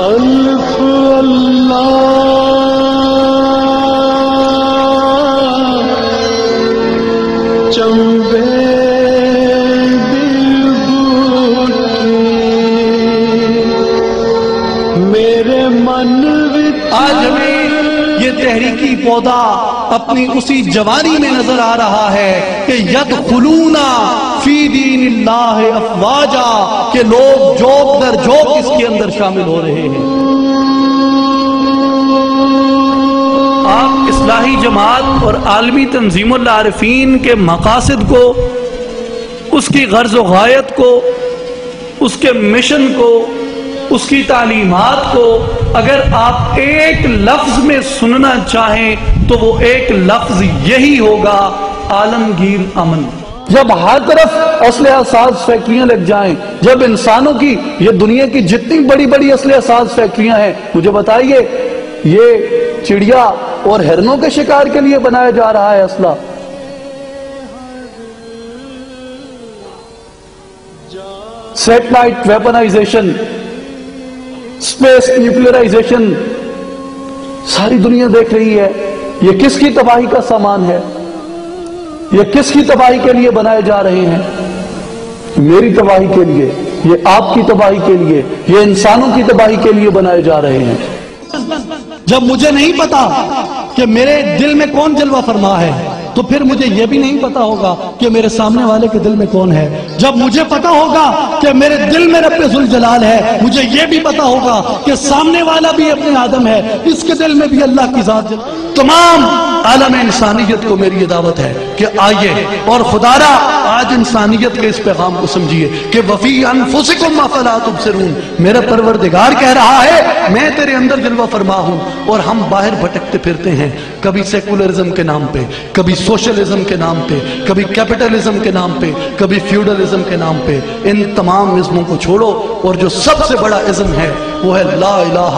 الف اللہ چمبے دل میرے من آج ہمیں یہ تحریکی پودا اپنی اسی جوانی میں نظر آ رہا ہے کہ یدخلون فی دین اللہ افواجا، کہ لوگ جوک در جوک اس کے اندر شامل ہو رہے ہیں۔ آپ اصلاحی جماعت اور عالمی تنظیم العارفین کے مقاصد کو، اس کی غرض و غایت کو، اس کے مشن کو، اس کی تعلیمات کو اگر آپ ایک لفظ میں سننا چاہیں تو وہ ایک لفظ یہی ہوگا: عالمگیر امن۔ جب ہر طرف اسلحہ ساز فیکٹریاں لگ جائیں، جب انسانوں کی، یہ دنیا کی جتنی بڑی بڑی اسلحہ ساز فیکٹریاں ہیں، مجھے بتائیے یہ چڑیا اور ہرنوں کے شکار کے لیے بنایا جا رہا ہے اسلحہ؟ سیٹلائٹ ویپنائزیشن، اسپیس نیوکلیئرائزیشن، ساری دنیا دیکھ رہی ہے۔ یہ کس کی تباہی کا سامان ہے؟ یہ کس کی تباہی کے لیے بنائے جا رہے ہیں؟ میری تباہی کے لیے، یہ آپ کی تباہی کے لیے، یہ انسانوں کی تباہی کے لیے بنائے جا رہے ہیں۔ جب مجھے نہیں پتا کہ میرے دل میں کون جلوہ فرما ہے تو پھر مجھے یہ بھی نہیں پتا ہوگا کہ میرے سامنے والے کے دل میں کون ہے۔ جب مجھے پتا ہوگا کہ میرے دل میں رب ذوالجلال ہے، مجھے یہ بھی پتا ہوگا کہ سامنے والا بھی ابن آدم ہے، اس کے دل میں بھی اللہ کی ذات۔ تمام عالم انسانیت کو میری یہ دعوت ہے کہ آئیے اور خدا را آج انسانیت کے اس پیغام کو سمجھیے کہ وفی انفسکم افلا تبصرون، میرا پروردگار کہہ رہا ہے میں تیرے اندر جلوہ فرما ہوں، اور ہم باہر بھٹکتے پھرتے ہیں، کبھی سیکولرزم کے نام پہ، کبھی سوشلزم کے نام پہ، کبھی کیپٹلزم کے نام پہ، کبھی فیوڈلزم کے نام پہ۔ ان تمام ازموں کو چھوڑو، اور جو سب سے بڑا ازم ہے وہ ہے لا الہ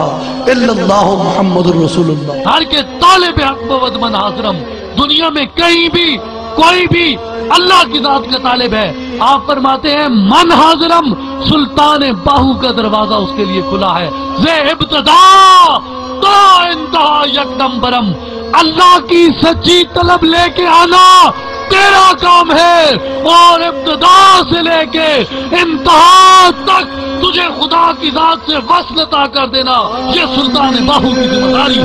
الا اللہ محمد الرسول اللہ۔ ہر کے طالب حق بود من حاضرم، دنیا میں کہیں بھی کوئی بھی اللہ کی ذات کا طالب ہے، آپ فرماتے ہیں من حاضرم، سلطان باہو کا دروازہ اس کے لیے کھلا ہے۔ زے ابتدا تو انتہا یک نمبرم، اللہ کی سچی طلب لے کے آنا تیرا کام ہے، اور ابتدا سے لے کے انتہا تک تجھے خدا کی ذات سے وصل عطا کر دینا، یہ سلطان باہو کی ذمہ داری ہے۔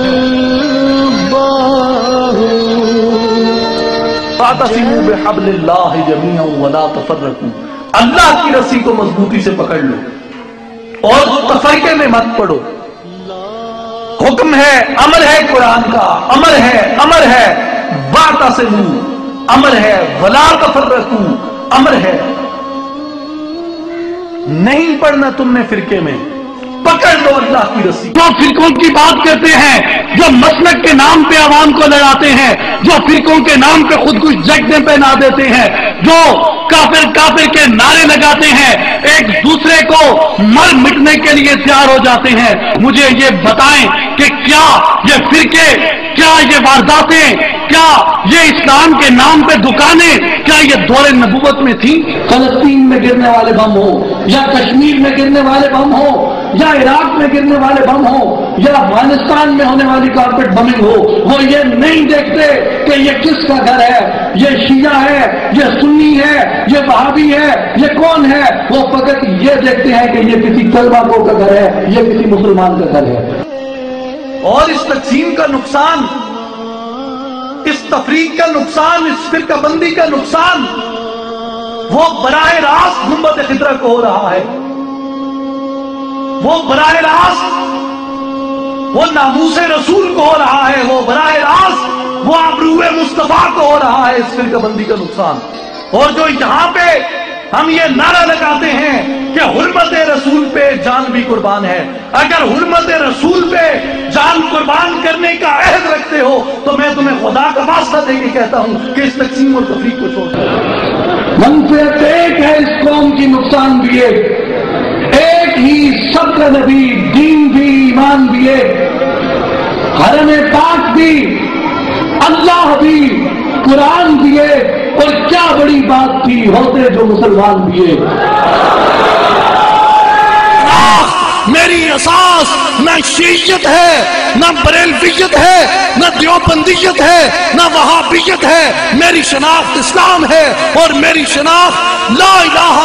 فَاعْتَصِمُوا بِحَبْلِ اللَّهِ جَمِيعًا وَلَا تَفَرَّقُوا، اللہ کی رسی کو مضبوطی سے پکڑ لو اور تفرقے میں مت پڑو۔ حکم ہے، امر ہے قرآن کا، امر ہے وَاعْتَصِمُوا، امر ہے وَلَا تَفَرَّقُوا، امر ہے نہیں پڑھنا تم نے فرقے میں، پکڑ لو اللہ کی رسی۔ جو فرقوں کی بات کرتے ہیں، جو مسلک کے نام پہ عوام کو لڑاتے ہیں، جو فرقوں کے نام پہ خود کچھ جیکٹیں پہنا دیتے ہیں، جو کافر کے نعرے لگاتے ہیں، ایک دوسرے کو مر مٹنے کے لیے تیار ہو جاتے ہیں، مجھے یہ بتائیں کہ کیا یہ فرقے، کیا یہ وارداتیں، کیا یہ اسلام کے نام پہ دکانیں، کیا یہ دور نبوت میں تھیں؟ فلسطین میں گرنے والے بم ہو، یا کشمیر میں گرنے والے بم ہو، یا عراق میں گرنے والے بم ہو، یا افغانستان میں ہونے والی کارپیٹ بمنگ ہو، وہ یہ نہیں دیکھتے کہ یہ کس کا گھر ہے، یہ شیعہ ہے، یہ سنی ہے، یہ وہابی ہے، یہ کون ہے، وہ فقط یہ دیکھتے ہیں کہ یہ کسی طلبہ کو کا گھر ہے، یہ کسی مسلمان کا گھر ہے۔ اور اس تقسیم کا نقصان، اس تفریق کا نقصان، اس فرقہ بندی کا نقصان وہ براہ راست گنبد خضرا کو ہو رہا ہے، وہ براہ راست وہ ناموس رسول کو ہو رہا ہے، وہ براہ راست وہ آبرو مصطفیٰ کو ہو رہا ہے، اس فرقہ بندی کا نقصان۔ اور جو یہاں پہ ہم یہ نعرہ لگاتے ہیں کہ حرمت رسول پہ جان بھی قربان ہے، اگر حرمت رسول پہ جان قربان کرنے کا عہد رکھتے ہو تو میں تمہیں خدا کا واسطہ دے کے کہتا ہوں کہ اس تقسیم اور تفریق کو چھوڑ دو۔ منفعت ایک ہے اس قوم کی، نقصان بھی ایک ہی، سب کا نبی، دین بھی، ایمان بھی ایک، حرم پاک بھی، اللہ بھی، قرآن بھی ایک، اور کیا بڑی بات تھی، ہوتے جو مسلمان بھی ایک۔ میری اساس شیعیت ہے، نہ بریلویت ہے، نہ دیوبندیت ہے، نہ وہابیت ہے، میری شناخت اسلام ہے، اور میری شناخت لا الہ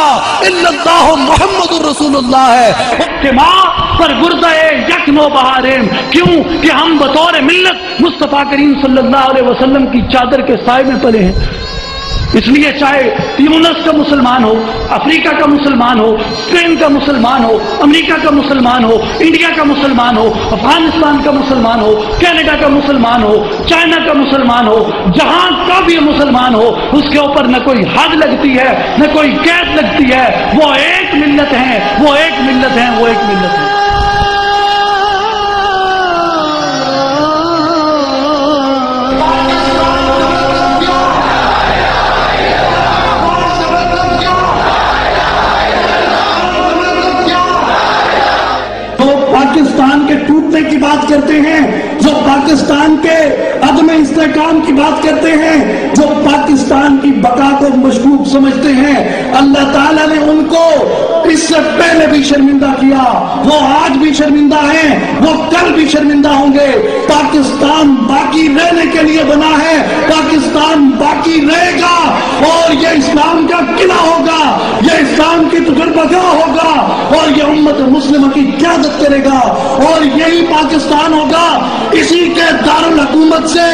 الا اللہ محمد الرسول اللہ ہے۔ اجتماع پر گردہ یک نو بہاریم، کیوں کہ ہم بطور ملت مصطفیٰ کریم صلی اللہ علیہ وسلم کی چادر کے سائے میں پلے ہیں۔ اس لیے چاہے تیونس کا مسلمان ہو، افریقہ کا مسلمان ہو، اسپین کا مسلمان ہو، امریکہ کا مسلمان ہو، انڈیا کا مسلمان ہو، افغانستان کا مسلمان ہو، کینیڈا کا مسلمان ہو، چائنا کا مسلمان ہو، جہاں کا بھی مسلمان ہو، اس کے اوپر نہ کوئی حد لگتی ہے، نہ کوئی قید لگتی ہے۔ وہ ایک ملت ہے، وہ ایک ملت ہے، وہ ایک ملت ہے۔ پاکستان کے ٹوٹنے کی بات کرتے ہیں، جو پاکستان کے عدم استحکام کی بات کرتے ہیں، جو پاکستان کی بقا کو مشکوک سمجھتے ہیں، اللہ تعالیٰ نے ان کو اس سے پہلے بھی شرمندہ کیا، وہ آج بھی شرمندہ ہیں، وہ کل بھی شرمندہ ہوں گے۔ پاکستان باقی رہنے کے لیے بنا ہے، پاکستان باقی رہے گا، اور یہ اسلام کا قلعہ ہوگا، یہ اسلام کی تجربگاہ ہوگا، اور یہ امت مسلمہ کی قیادت کرے گا، اور یہی پاکستان ہوگا۔ اسی کے دارالحکومت سے،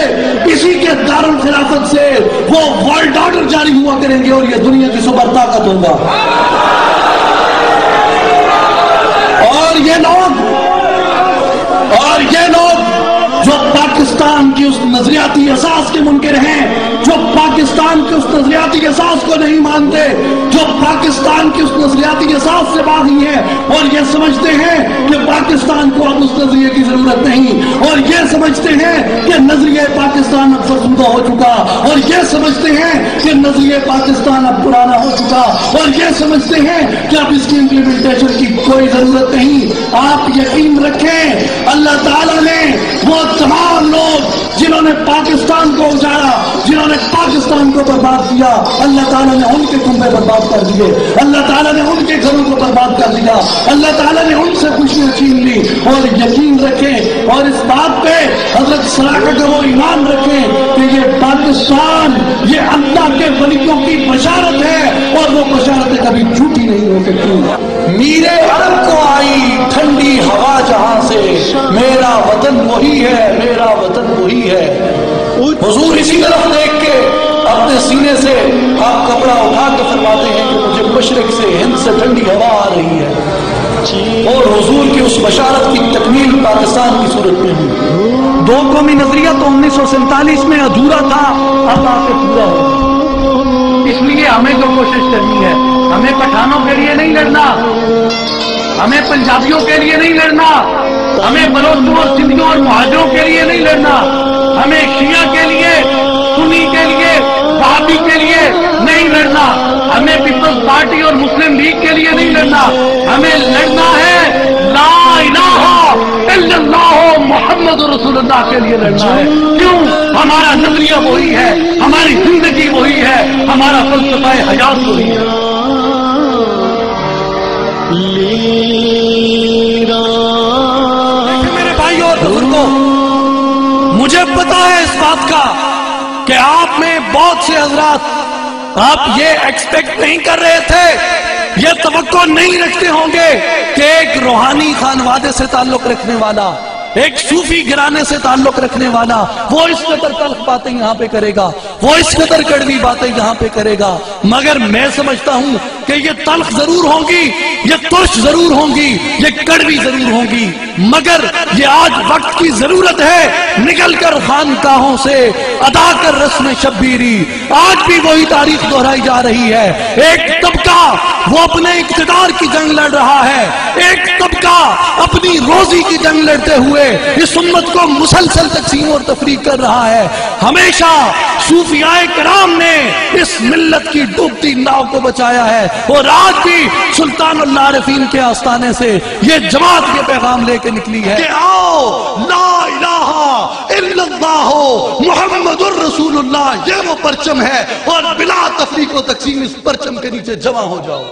اسی کے دارالخلافت سے وہ ورلڈ آرڈر جاری ہوا کریں گے، اور یہ دنیا کی سپر طاقت ہوگا۔ اور یہ لوگ جو پاکستان کی اس نظریاتی اساس کے منکر ہیں، جو پاکستان کے اس نظریاتی اساس کو نہیں مانتے، جو پاکستان کی اس نظریاتی اساس سے باغی ہیں، اور یہ سمجھتے ہیں کہ پاکستان کو اب اس نظریے کی ضرورت نہیں، اور یہ سمجھتے ہیں کہ نظریہ پاکستان اب فرسودہ ہو چکا، اور یہ سمجھتے ہیں کہ نظریہ پاکستان اب پرانا ہو چکا، اور یہ سمجھتے ہیں کہ اب اس کی امپلیمنٹیشن کی کوئی ضرورت نہیں۔ آپ یقین رکھیں، اللہ تعالیٰ نے وہ تمام لوگ جنہوں نے پاکستان کو اجاڑا، جنہوں نے پاکستان کو برباد کیا، اللہ تعالیٰ نے ان کے کنبے برباد کر دیے، اللہ تعالیٰ نے ان کے گھروں کو برباد کر دیا، اللہ تعالیٰ نے ان سے خوشیاں چھین لی۔ اور یقین رکھیں، اور اس بات پہ حضرت صراحت وہ ایمان رکھیں کہ یہ پاکستان یہ اللہ کے ولیوں کی بشارت ہے، اور وہ بشارتیں کبھی جھوٹی نہیں ہو سکتی۔ میرے عرب کو آئی ٹھنڈی ہوا جہاں سے، میرا وطن وہی ہے، میرا وطن وہی ہے۔ حضور اسی طرف دیکھ کے اپنے سینے سے آپ کپڑا اٹھا کے فرماتے ہیں کہ مجھے مشرق سے، ہند سے ٹھنڈی ہوا آ رہی ہے، اور حضور کی اس بشارت کی تکمیل پاکستان کی صورت میں ہوئی۔ دو قومی نظریہ تو 1947 میں ادھورا تھا، اب آ کے پورا ہو۔ اس لیے ہمیں جو کوشش کرنی ہے، ہمیں پٹھانوں کے لیے نہیں لڑنا، ہمیں پنجابیوں کے لیے نہیں لڑنا، ہمیں بلوچوں اور سندھیوں اور مہاجروں کے لیے نہیں لڑنا، ہمیں شیعہ کے لیے، سنی کے لیے، وہابی کے لیے نہیں لڑنا، ہمیں پیپلز پارٹی اور مسلم لیگ کے لیے نہیں لڑنا، ہمیں لڑنا ہے لا الہ الا اللہ محمد رسول اللہ کے لیے لڑنا ہے۔ کیوں؟ ہمارا نظریہ وہی ہے، ہماری زندگی وہی ہے، ہمارا فلسفہ حیات وہی ہے۔ میرے بھائیوں اور بزرگوں، مجھے پتا ہے اس بات کا کہ آپ میں بہت سے حضرات آپ یہ ایکسپیکٹ نہیں کر رہے تھے، یہ توقع نہیں رکھتے ہوں گے کہ ایک روحانی خانوادے سے تعلق رکھنے والا، ایک صوفی گھرانے سے تعلق رکھنے والا وہ اس قدر تلخ باتیں یہاں پہ کرے گا، وہ اس قدر کڑوی باتیں یہاں پہ کرے گا۔ مگر میں سمجھتا ہوں کہ یہ تلخ ضرور ہوں گی، یہ ترش ضرور ہوں گی، یہ کڑوی ضرور ہوں گی، مگر یہ آج وقت کی ضرورت ہے نکل کر خانقاہوں سے ادا کر رسم شبیری۔ آج بھی وہی تاریخ دہرائی جا رہی ہے، ایک طبقہ وہ اپنے اقتدار کی جنگ لڑ رہا ہے، ایک طبقہ اپنی روزی کی جنگ لڑتے ہوئے اس امت کو مسلسل تقسیم اور تفریق کر رہا ہے۔ ہمیشہ صوفیاء کرام نے اس ملت کی ڈوبتی ناؤ کو بچایا ہے، اور آج بھی سلطان اللہ عارفین کے آستانے سے یہ جماعت کے پیغام لے کے نکلی ہے کہ آؤ لا الہ الا اللہ محمد الرسول اللہ، یہ وہ پرچم ہے، اور بلا تفریق و تقسیم اس پرچم کے نیچے جمع ہو جاؤ۔